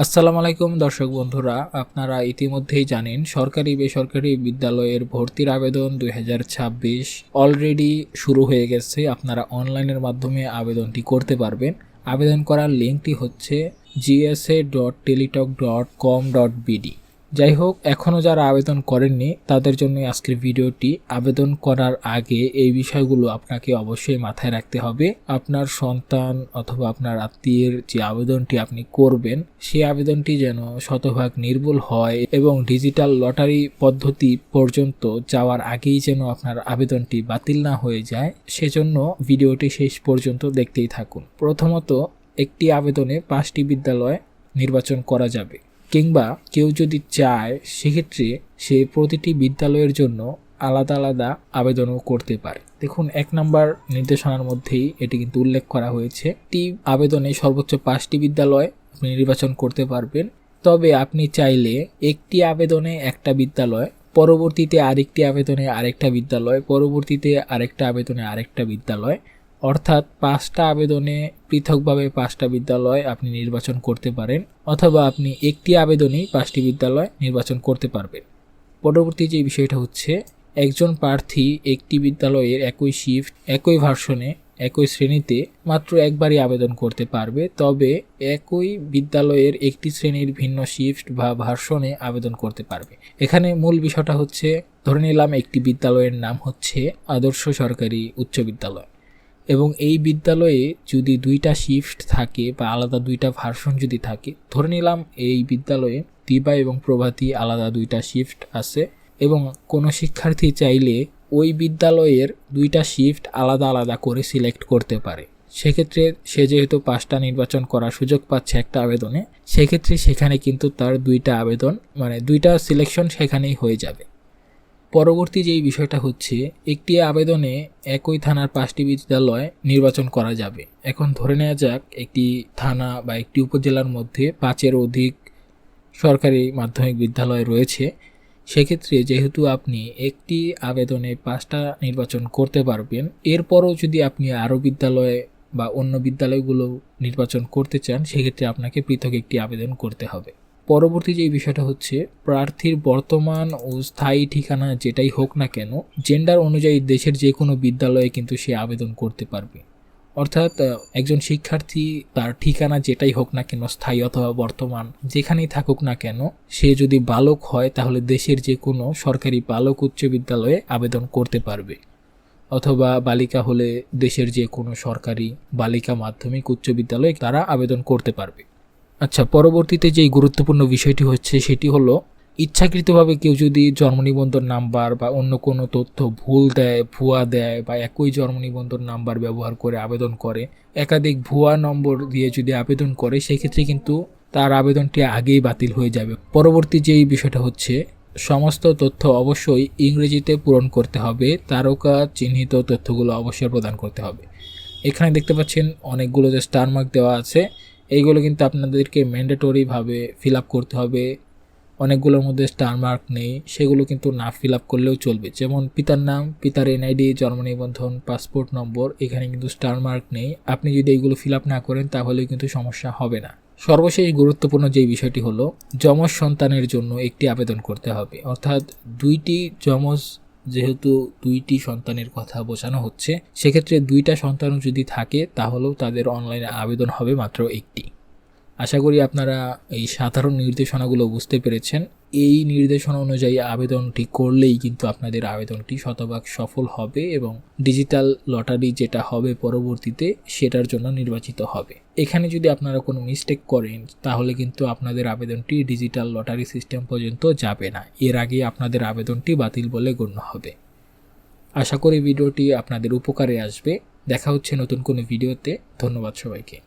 আসসালামু আলাইকুম দর্শক বন্ধুরা, আপনারা ইতিমধ্যেই জানেন সরকারি বেসরকারি বিদ্যালয়ের ভর্তির আবেদন 2026 অলরেডি শুরু হয়ে গেছে। আপনারা অনলাইনের মাধ্যমে আবেদনটি করতে পারবেন। আবেদন করার লিঙ্কটি হচ্ছে gsa.teletalk.com.bd। যাই হোক, এখনও যারা আবেদন করেননি তাদের জন্য আজকের ভিডিওটি। আবেদন করার আগে এই বিষয়গুলো আপনাকে অবশ্যই মাথায় রাখতে হবে। আপনার সন্তান অথবা আপনার আত্মীয়ের যে আবেদনটি আপনি করবেন সেই আবেদনটি যেন শতভাগ নির্ভুল হয় এবং ডিজিটাল লটারি পদ্ধতি পর্যন্ত যাওয়ার আগেই যেন আপনার আবেদনটি বাতিল না হয়ে যায়, সেজন্য ভিডিওটি শেষ পর্যন্ত দেখতেই থাকুন। প্রথমত, একটি আবেদনে 5টি বিদ্যালয় নির্বাচন করা যাবে, কিংবা কেউ যদি চায় সেক্ষেত্রে সে প্রতিটি বিদ্যালয়ের জন্য আলাদা আলাদা আবেদনও করতে পারে। দেখুন, 1 নম্বর নির্দেশনার মধ্যেই এটি কিন্তু উল্লেখ করা হয়েছে। একটি আবেদনে সর্বোচ্চ 5টি বিদ্যালয় আপনি নির্বাচন করতে পারবেন। তবে আপনি চাইলে একটি আবেদনে একটা বিদ্যালয়, পরবর্তীতে আরেকটি আবেদনে আরেকটা বিদ্যালয়, পরবর্তীতে আরেকটা আবেদনে আরেকটা বিদ্যালয়, অর্থাৎ 5টা আবেদনে পৃথকভাবে 5টা বিদ্যালয় আপনি নির্বাচন করতে পারেন, অথবা আপনি একটি আবেদনেই 5টি বিদ্যালয় নির্বাচন করতে পারবেন। পরবর্তী যে বিষয়টা হচ্ছে, একজন প্রার্থী একটি বিদ্যালয়ের একই শিফট, একই ভার্সনে, একই শ্রেণীতে মাত্র একবারই আবেদন করতে পারবে। তবে একই বিদ্যালয়ের একটি শ্রেণীর ভিন্ন শিফট বা ভার্সনে আবেদন করতে পারবে। এখানে মূল বিষয়টা হচ্ছে, ধরে নিলাম একটি বিদ্যালয়ের নাম হচ্ছে আদর্শ সরকারি উচ্চ বিদ্যালয়, এবং এই বিদ্যালয়ে যদি 2টা শিফট থাকে বা আলাদা 2টা ভার্সন যদি থাকে, ধরে নিলাম এই বিদ্যালয়ে দিবা এবং প্রভাতী আলাদা 2টা শিফট আছে, এবং কোনো শিক্ষার্থী চাইলে ওই বিদ্যালয়ের 2টা শিফট আলাদা আলাদা করে সিলেক্ট করতে পারে। সেক্ষেত্রে সে যেহেতু 5টা নির্বাচন করার সুযোগ পাচ্ছে একটা আবেদনে, সেক্ষেত্রে সেখানে কিন্তু তার 2টা আবেদন মানে 2টা সিলেকশন সেখানেই হয়ে যাবে। পরবর্তী যেই বিষয়টা হচ্ছে, একটি আবেদনে একই থানার 5টি বিদ্যালয় নির্বাচন করা যাবে। এখন ধরে নেওয়া যাক একটি থানা বা একটি উপজেলার মধ্যে 5-এর অধিক সরকারি মাধ্যমিক বিদ্যালয় রয়েছে। সেক্ষেত্রে যেহেতু আপনি একটি আবেদনে 5টা নির্বাচন করতে পারবেন, এরপরও যদি আপনি আরও বিদ্যালয়ে বা অন্য বিদ্যালয়গুলো নির্বাচন করতে চান, সেক্ষেত্রে আপনাকে পৃথক একটি আবেদন করতে হবে। পরবর্তী যে বিষয়টা হচ্ছে, প্রার্থীর বর্তমান ও স্থায়ী ঠিকানা যেটাই হোক না কেন, জেন্ডার অনুযায়ী দেশের যে কোনো বিদ্যালয়ে কিন্তু সে আবেদন করতে পারবে। অর্থাৎ একজন শিক্ষার্থী তার ঠিকানা যেটাই হোক না কেন, স্থায়ী অথবা বর্তমান যেখানেই থাকুক না কেন, সে যদি বালক হয় তাহলে দেশের যে কোনো সরকারি বালক উচ্চ বিদ্যালয়ে আবেদন করতে পারবে, অথবা বালিকা হলে দেশের যে কোনো সরকারি বালিকা মাধ্যমিক উচ্চ বিদ্যালয়ে তারা আবেদন করতে পারবে। আচ্ছা, পরবর্তীতে যেই গুরুত্বপূর্ণ বিষয়টি হচ্ছে সেটি হলো, ইচ্ছাকৃতভাবে কেউ যদি জন্ম নিবন্ধন নাম্বার বা অন্য কোনো তথ্য ভুল দেয়, ভুয়া দেয়, বা একই জন্ম নিবন্ধন নাম্বার ব্যবহার করে আবেদন করে, একাধিক ভুয়া নম্বর দিয়ে যদি আবেদন করে, সেক্ষেত্রে কিন্তু তার আবেদনটি আগেই বাতিল হয়ে যাবে। পরবর্তী যেই বিষয়টা হচ্ছে, সমস্ত তথ্য অবশ্যই ইংরেজিতে পূরণ করতে হবে, তারকা চিহ্নিত তথ্যগুলো অবশ্যই প্রদান করতে হবে। এখানে দেখতে পাচ্ছেন অনেকগুলো যে স্টার মার্ক দেওয়া আছে, এইগুলো কিন্তু আপনাদেরকে ম্যান্ডেটরিভাবে ফিল আপ করতে হবে। অনেকগুলোর মধ্যে স্টার মার্ক নেই, সেগুলো কিন্তু না ফিল আপ করলেও চলবে। যেমন পিতার নাম, পিতার এনআইডি, জন্ম নিবন্ধন, পাসপোর্ট নম্বর, এখানে কিন্তু স্টার মার্ক নেই। আপনি যদি এইগুলো ফিল আপ না করেন তাহলে কিন্তু সমস্যা হবে না। সর্বশেষ গুরুত্বপূর্ণ যেই বিষয়টি হলো, যমজ সন্তানের জন্য একটি আবেদন করতে হবে। অর্থাৎ 2টি যমজ, যেহেতু 2টি সন্তানের কথা বোঝানো হচ্ছে, সেক্ষেত্রে 2টা সন্তানও যদি থাকে তাহলেও তাদের অনলাইনে আবেদন হবে মাত্র একটি। আশা করি আপনারা এই সাধারণ নির্দেশনাগুলো বুঝতে পেরেছেন। এই নির্দেশনা অনুযায়ী আবেদনটি করলেই কিন্তু আপনাদের আবেদনটি শতভাগ সফল হবে এবং ডিজিটাল লটারি যেটা হবে পরবর্তীতে সেটার জন্য নির্বাচিত হবে। এখানে যদি আপনারা কোনো মিস্টেক করেন তাহলে কিন্তু আপনাদের আবেদনটি ডিজিটাল লটারি সিস্টেম পর্যন্ত যাবে না, এর আগে আপনাদের আবেদনটি বাতিল বলে গণ্য হবে। আশা করি ভিডিওটি আপনাদের উপকারে আসবে। দেখা হচ্ছে নতুন কোনো ভিডিওতে। ধন্যবাদ সবাইকে।